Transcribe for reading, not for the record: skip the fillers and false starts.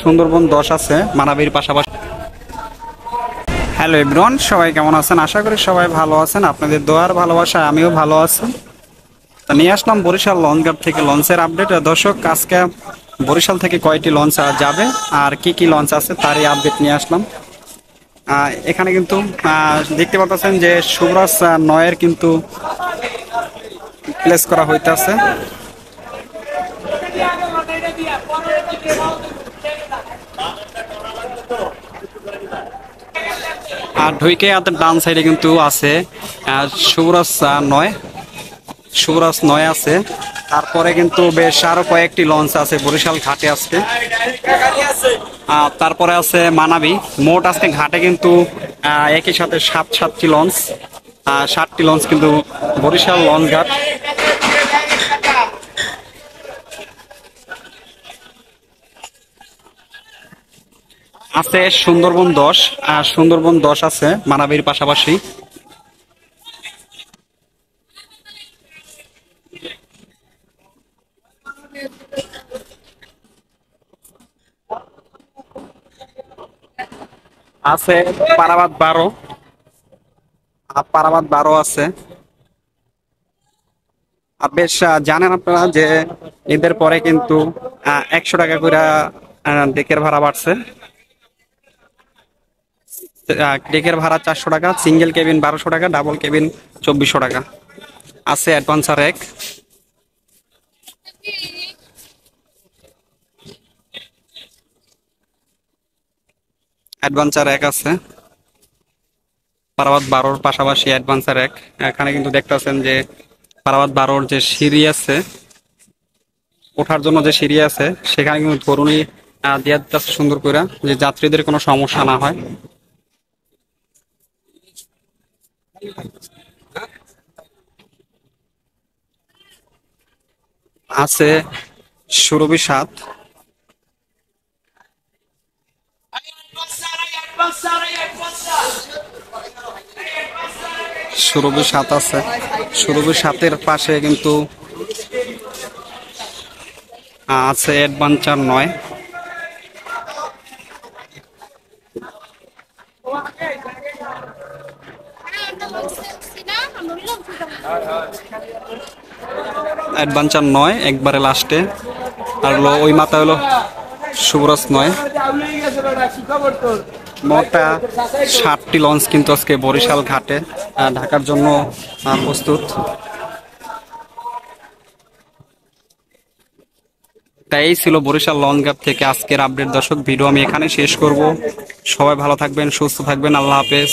সুন্দরবন 10 আছে মানাবির পাশাপাশি। Hello everyone, সবাই কেমন আছেন? আশা করি সবাই ভালো আছেন। আপনাদের দোয়ার ভালোবাসায় আমিও ভালো আছি। তো নিয়ে আসলাম বরিশাল লঞ্চঘাট থেকে লঞ্চের আপডেট। দর্শক, আজকে বরিশাল থেকে কয়টি লঞ্চ যাবে আর কি কি লঞ্চ আছে তারই আপডেট নিয়ে আসলাম। এখানে কিন্তু দেখতে পাচ্ছেন যে শুভরাজ 9 কিন্তু প্লেস করা হইতেছে। আর ঢুইকে হাতের ডান সাইডে কিন্তু আছে শুভরাজ 9। শুভরাজ 9 আছে। তারপরে কিন্তু বেশ আরো কয়েকটি লঞ্চ আছে বরিশাল ঘাটে আজকে। তারপরে আছে মানাবি। মোট আজকে ঘাটে কিন্তু একই সাথে 7টি লঞ্চ, 7টি লঞ্চ কিন্তু বরিশাল লঞ্চ ঘাট। আছে সুন্দরবন 10, সুন্দরবন 10 আছে মানাবির পাশাপাশি। আছে পারাবাদ 12, পারাবাদ 12 আছে। আর বেশ জানেন আপনারা যে ঈদের পরে কিন্তু 100 টাকা করে ডেকের ভাড়া বাড়ছে। ডেকের ভাড়া 400 টাকা, সিঙ্গেল কেবিন 1200 টাকা, ডাবল কেবিন 2400 টাকা। আছে অ্যাডভান্সার এক। অ্যাডভান্সার এক আছে পারাবাদ 12-র পাশাপাশি অ্যাডভান্সার এক। এখানে কিন্তু দেখতেছেন যে পারাবাদ 12-র যে সিঁড়ি আছে, ওঠার জন্য যে সিঁড়ি আছে সেখানে কিন্তু তরুণী দিয়ে দিতেছে সুন্দর করে, যে যাত্রীদের কোনো সমস্যা না হয়। আছে সুরভি 7, সুরভি 7 আছে। সুরভি 7-এর পাশে কিন্তু আছে অ্যাডভেঞ্চার 9। অ্যাডভেঞ্চার 9 একবারে লাস্টে। আর হলো ওই মাথা হলো শুভরাজ 9। মোট 7টি লঞ্চ কিন্তু আজকে বরিশাল ঘাটে ঢাকার জন্য প্রস্তুত। তাই এই ছিল বরিশাল লঞ্চ ঘাট থেকে আজকের আপডেট। দর্শক, ভিডিও আমি এখানে শেষ করব। সবাই ভালো থাকবেন, সুস্থ থাকবেন। আল্লাহ হাফেজ।